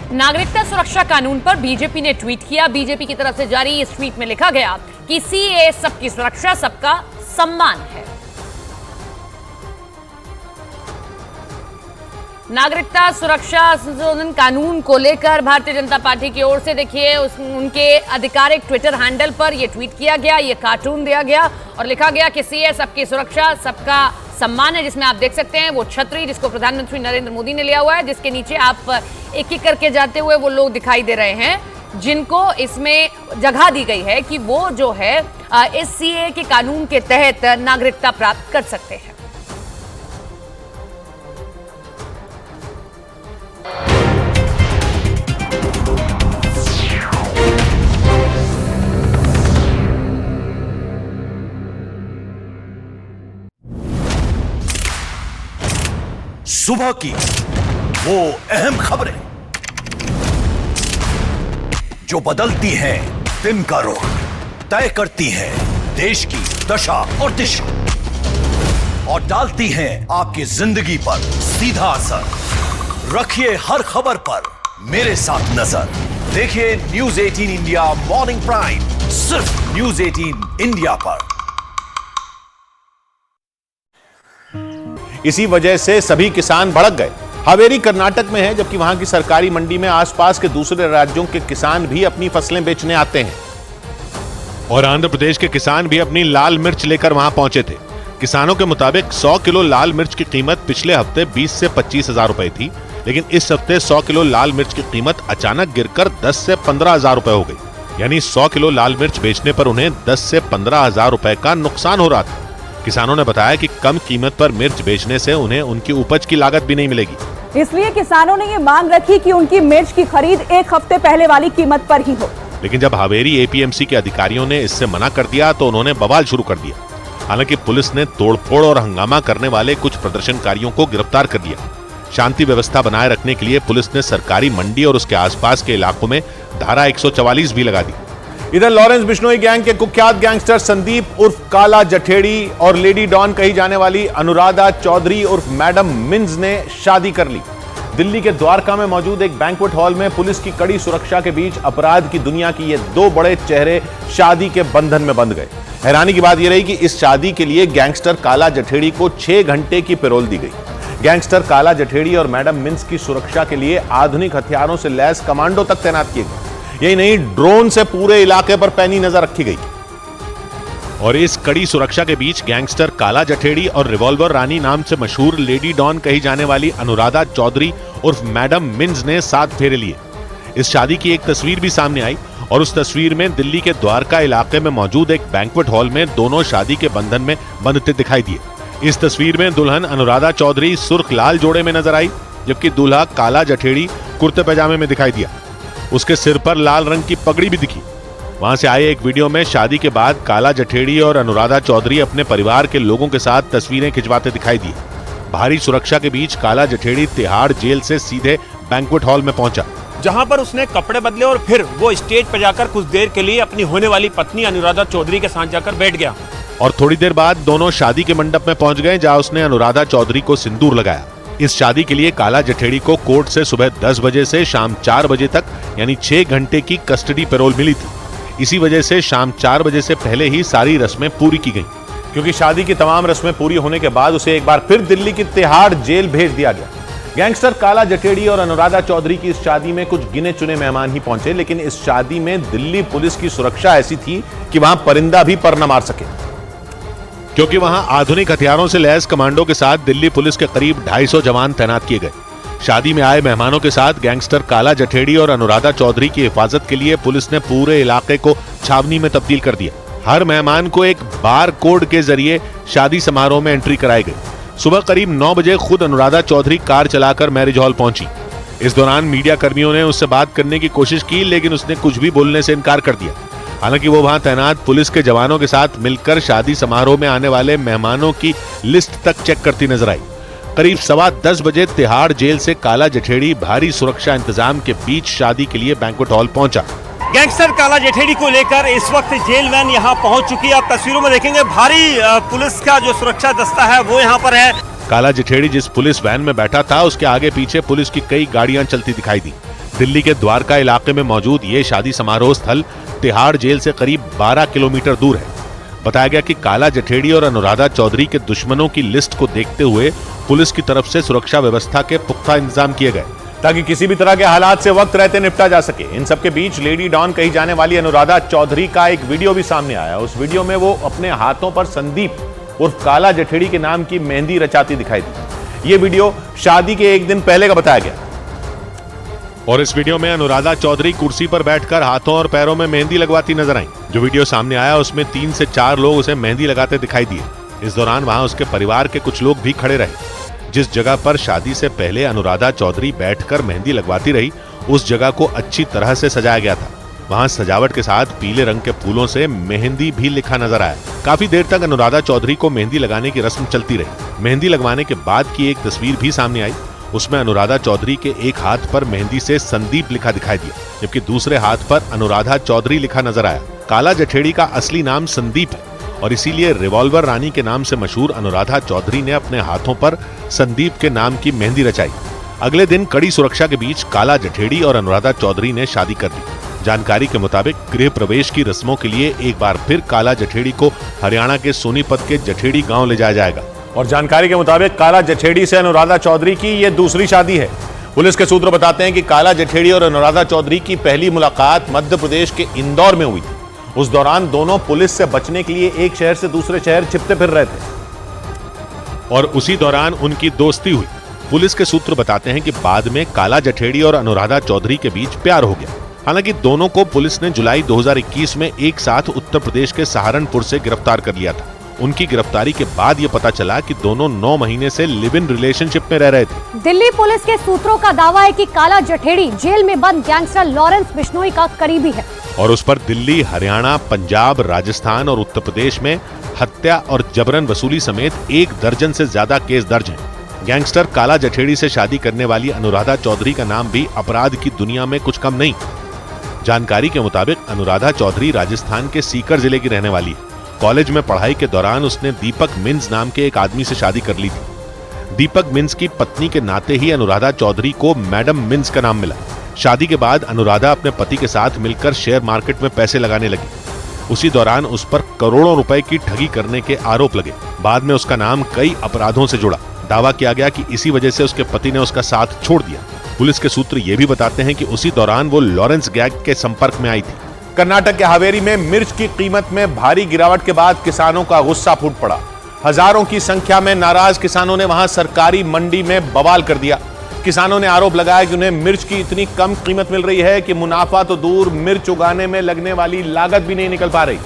नागरिकता सुरक्षा कानून पर बीजेपी ने ट्वीट किया। बीजेपी की तरफ से जारी इस ट्वीट में लिखा गया कि सीए सबकी सुरक्षा, सबका सम्मान है। नागरिकता सुरक्षा संशोधन कानून को लेकर भारतीय जनता पार्टी की ओर से देखिए उनके आधिकारिक ट्विटर हैंडल पर यह ट्वीट किया गया, यह कार्टून दिया गया और लिखा गया कि सीए सबकी सुरक्षा, सबका सम्मान है, जिसमें आप देख सकते हैं वो छतरी जिसको प्रधानमंत्री नरेंद्र मोदी ने लिया हुआ है, जिसके नीचे आप एक एक करके जाते हुए वो लोग दिखाई दे रहे हैं जिनको इसमें जगह दी गई है कि वो जो है इस सीए के कानून के तहत नागरिकता प्राप्त कर सकते हैं। सुबह की वो अहम खबरें जो बदलती हैं दिन का रुख, तय करती हैं देश की दशा और दिशा और डालती हैं आपकी जिंदगी पर सीधा असर। रखिए हर खबर पर मेरे साथ नजर। देखिए न्यूज 18 इंडिया मॉर्निंग प्राइम, सिर्फ न्यूज 18 इंडिया पर। इसी वजह से सभी किसान भड़क गए। हावेरी कर्नाटक में है, जबकि वहां की सरकारी मंडी में आसपास के दूसरे राज्यों के किसान भी अपनी फसलें बेचने आते हैं। और आंध्र प्रदेश के किसान भी अपनी लाल मिर्च लेकर वहां पहुंचे थे। किसानों के मुताबिक 100 किलो लाल मिर्च की कीमत पिछले हफ्ते 20 से 25 हजार रुपए थी, लेकिन इस हफ्ते 100 किलो लाल मिर्च की कीमत अचानक गिरकर 10 से 15 हजार रुपए हो गई। यानी 100 किलो लाल मिर्च बेचने पर उन्हें 10 से 15 हजार रुपए का नुकसान हो रहा था। किसानों ने बताया कि कम कीमत पर मिर्च बेचने से उन्हें उनकी उपज की लागत भी नहीं मिलेगी। इसलिए किसानों ने ये मांग रखी कि उनकी मिर्च की खरीद एक हफ्ते पहले वाली कीमत पर ही हो। लेकिन जब हावेरी एपीएमसी के अधिकारियों ने इससे मना कर दिया तो उन्होंने बवाल शुरू कर दिया। हालांकि पुलिस ने तोड़फोड़ और हंगामा करने वाले कुछ प्रदर्शनकारियों को गिरफ्तार कर लिया। शांति व्यवस्था बनाए रखने के लिए पुलिस ने सरकारी मंडी और उसके आसपास के इलाकों में धारा 144 भी लगा दी। इधर लॉरेंस बिश्नोई गैंग के कुख्यात गैंगस्टर संदीप उर्फ काला जठेड़ी और लेडी डॉन कही जाने वाली अनुराधा चौधरी उर्फ मैडम मिन्ज ने शादी कर ली। दिल्ली के द्वारका में मौजूद एक बैंक्वेट हॉल में पुलिस की कड़ी सुरक्षा के बीच अपराध की दुनिया की ये दो बड़े चेहरे शादी के बंधन में बंध गए। हैरानी की बात यह रही कि इस शादी के लिए गैंगस्टर काला जठेड़ी को 6 घंटे की पैरोल दी गई। गैंगस्टर काला जठेड़ी और मैडम मिन्ज की सुरक्षा के लिए आधुनिक हथियारों से लैस कमांडो तक तैनात किए गए। यही नहीं, ड्रोन से पूरे इलाके पर पैनी नजर रखी गई। और इस कड़ी सुरक्षा के बीच गैंगस्टर काला जठेड़ी और रिवॉल्वर रानी नाम से मशहूर लेडी डॉन कही जाने वाली अनुराधा चौधरी उर्फ मैडम मिन्ज ने 7 फेरे लिए। इस शादी की एक तस्वीर भी सामने आई और उस तस्वीर में दिल्ली के द्वारका इलाके में मौजूद एक बैंक्वेट हॉल में दोनों शादी के बंधन में बंधते दिखाई दिए। इस तस्वीर में दुल्हन अनुराधा चौधरी सुर्ख लाल जोड़े में नजर आई, जबकि दूल्हा काला जठेड़ी कुर्ते पैजामे में दिखाई दिया। उसके सिर पर लाल रंग की पगड़ी भी दिखी। वहां से आए एक वीडियो में शादी के बाद काला जठेड़ी और अनुराधा चौधरी अपने परिवार के लोगों के साथ तस्वीरें खिंचवाते दिखाई दिए। भारी सुरक्षा के बीच काला जठेड़ी तिहाड़ जेल से सीधे बैंक्वेट हॉल में पहुंचा, जहां पर उसने कपड़े बदले और फिर वो स्टेज पर जाकर कुछ देर के लिए अपनी होने वाली पत्नी अनुराधा चौधरी के साथ जाकर बैठ गया। और थोड़ी देर बाद दोनों शादी के मंडप में पहुंच गए, जहां उसने अनुराधा चौधरी को सिंदूर लगाया। इस शादी के लिए काला जठेड़ी को कोर्ट से सुबह 10 बजे से शाम 4 बजे तक यानी 6 घंटे की कस्टडी पैरोल मिली थी। इसी वजह से शाम 4 बजे से पहले ही सारी रस्में पूरी की गईं, क्योंकि शादी की तमाम रस्में पूरी होने के बाद उसे एक बार फिर दिल्ली की तिहाड़ जेल भेज दिया गया। गैंगस्टर काला जठेड़ी और अनुराधा चौधरी की इस शादी में कुछ गिने चुने मेहमान ही पहुंचे, लेकिन इस शादी में दिल्ली पुलिस की सुरक्षा ऐसी थी कि वहां परिंदा भी पर न मार सके, क्योंकि वहां आधुनिक हथियारों से लैस कमांडो के साथ दिल्ली पुलिस के करीब 250 जवान तैनात किए गए। शादी में आए मेहमानों के साथ गैंगस्टर काला जठेड़ी और अनुराधा चौधरी की हिफाजत के लिए पुलिस ने पूरे इलाके को छावनी में तब्दील कर दिया। हर मेहमान को एक बार कोड के जरिए शादी समारोह में एंट्री कराई गई। सुबह करीब 9 बजे खुद अनुराधा चौधरी कार चलाकर मैरिज हॉल पहुंची। इस दौरान मीडिया कर्मियों ने उससे बात करने की कोशिश की, लेकिन उसने कुछ भी बोलने से इनकार कर दिया। हालांकि वो वहां तैनात पुलिस के जवानों के साथ मिलकर शादी समारोह में आने वाले मेहमानों की लिस्ट तक चेक करती नजर आई। करीब 10:15 बजे तिहाड़ जेल से काला जठेड़ी भारी सुरक्षा इंतजाम के बीच शादी के लिए बैंक्वेट हॉल पहुंचा। गैंगस्टर काला जठेड़ी को लेकर इस वक्त जेल वैन यहाँ पहुंच चुकी है। आप तस्वीरों में देखेंगे भारी पुलिस का जो सुरक्षा दस्ता है वो यहाँ पर है। काला जठेड़ी जिस पुलिस वैन में बैठा था उसके आगे पीछे पुलिस की कई गाड़ियां चलती दिखाई दी। दिल्ली के द्वारका इलाके में मौजूद ये शादी समारोह स्थल तिहाड़ जेल से करीब 12 किलोमीटर दूर है। बताया गया कि काला जठेड़ी और अनुराधा चौधरी के दुश्मनों की लिस्ट को देखते हुए पुलिस की तरफ से सुरक्षा व्यवस्था के पुख्ता इंतजाम किए गए ताकि किसी भी तरह के हालात से वक्त रहते निपटा जा सके। इन सबके बीच लेडी डॉन कही जाने वाली अनुराधा चौधरी का एक वीडियो भी सामने आया। उस वीडियो में वो अपने हाथों पर संदीप उर्फ काला जठेड़ी के नाम की मेहंदी रचाती दिखाई दी। ये वीडियो शादी के एक दिन पहले का बताया गया और इस वीडियो में अनुराधा चौधरी कुर्सी पर बैठकर हाथों और पैरों में मेहंदी लगवाती नजर आई। जो वीडियो सामने आया उसमें 3 से 4 लोग उसे मेहंदी लगाते दिखाई दिए। इस दौरान वहां उसके परिवार के कुछ लोग भी खड़े रहे। जिस जगह पर शादी से पहले अनुराधा चौधरी बैठकर मेहंदी लगवाती रही, उस जगह को अच्छी तरह से सजाया गया था। वहां सजावट के साथ पीले रंग के फूलों से मेहंदी भी लिखा नजर आया। काफी देर तक अनुराधा चौधरी को मेहंदी लगाने की रस्म चलती रही। मेहंदी लगवाने के बाद की एक तस्वीर भी सामने आई। उसमें अनुराधा चौधरी के एक हाथ पर मेहंदी से संदीप लिखा दिखाई दिया, जबकि दूसरे हाथ पर अनुराधा चौधरी लिखा नजर आया। काला जठेड़ी का असली नाम संदीप है और इसीलिए रिवॉल्वर रानी के नाम से मशहूर अनुराधा चौधरी ने अपने हाथों पर संदीप के नाम की मेहंदी रचाई। अगले दिन कड़ी सुरक्षा के बीच काला जठेड़ी और अनुराधा चौधरी ने शादी कर ली। जानकारी के मुताबिक गृह प्रवेश की रस्मों के लिए एक बार फिर काला जठेड़ी को हरियाणा के सोनीपत के जठेड़ी गांव ले जाया जाएगा और जानकारी के मुताबिक काला जठेड़ी से अनुराधा चौधरी की यह दूसरी शादी है। पुलिस के सूत्र बताते हैं कि काला जठेड़ी और अनुराधा चौधरी की पहली मुलाकात मध्य प्रदेश के इंदौर में हुई थी। उस दौरान दोनों पुलिस से बचने के लिए एक शहर से दूसरे शहर छिपते फिर रहे थे और उसी दौरान उनकी दोस्ती हुई। पुलिस के सूत्र बताते हैं कि बाद में काला जठेड़ी और अनुराधा चौधरी के बीच प्यार हो गया। हालांकि दोनों को पुलिस ने जुलाई 2021 में एक साथ उत्तर प्रदेश के सहारनपुर से गिरफ्तार कर लिया था। उनकी गिरफ्तारी के बाद यह पता चला कि दोनों 9 महीने से लिव इन रिलेशनशिप में रह रहे थे। दिल्ली पुलिस के सूत्रों का दावा है कि काला जठेड़ी जेल में बंद गैंगस्टर लॉरेंस बिश्नोई का करीबी है और उस पर दिल्ली, हरियाणा, पंजाब, राजस्थान और उत्तर प्रदेश में हत्या और जबरन वसूली समेत 1 दर्जन से ज्यादा केस दर्ज हैं। गैंगस्टर काला जठेड़ी से शादी करने वाली अनुराधा चौधरी का नाम भी अपराध की दुनिया में कुछ कम नहीं। जानकारी के मुताबिक अनुराधा चौधरी राजस्थान के सीकर जिले की रहने वाली है। कॉलेज में पढ़ाई के दौरान उसने दीपक मिन्स नाम के एक आदमी से शादी कर ली थी। दीपक मिन्स की पत्नी के नाते ही अनुराधा चौधरी को मैडम मिन्स का नाम मिला। शादी के बाद अनुराधा अपने पति के साथ मिलकर शेयर मार्केट में पैसे लगाने लगी। उसी दौरान उस पर करोड़ों रुपए की ठगी करने के आरोप लगे। बाद में उसका नाम कई अपराधों से जुड़ा। दावा किया गया कि इसी वजह से उसके पति ने उसका साथ छोड़ दिया। पुलिस के सूत्र ये भी बताते हैं कि उसी दौरान वो लॉरेंस गैंग के संपर्क में आई थी। कर्नाटक के हावेरी में मिर्च की कीमत में भारी गिरावट के बाद किसानों का गुस्सा फूट पड़ा। हजारों की संख्या में नाराज किसानों ने वहां सरकारी मंडी में बवाल कर दिया। किसानों ने आरोप लगाया कि उन्हें मिर्च की इतनी कम कीमत मिल रही है कि मुनाफा तो दूर, मिर्च उगाने में लगने वाली लागत भी नहीं निकल पा रही।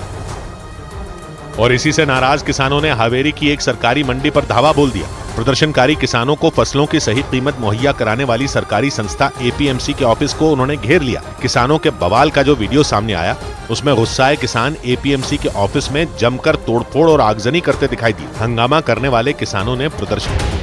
और इसी से नाराज किसानों ने हावेरी की एक सरकारी मंडी पर धावा बोल दिया। प्रदर्शनकारी किसानों को फसलों की सही कीमत मुहैया कराने वाली सरकारी संस्था एपीएमसी के ऑफिस को उन्होंने घेर लिया। किसानों के बवाल का जो वीडियो सामने आया उसमें गुस्साए किसान एपीएमसी के ऑफिस में जमकर तोड़फोड़ और आगजनी करते दिखाई दिए। हंगामा करने वाले किसानों ने प्रदर्शन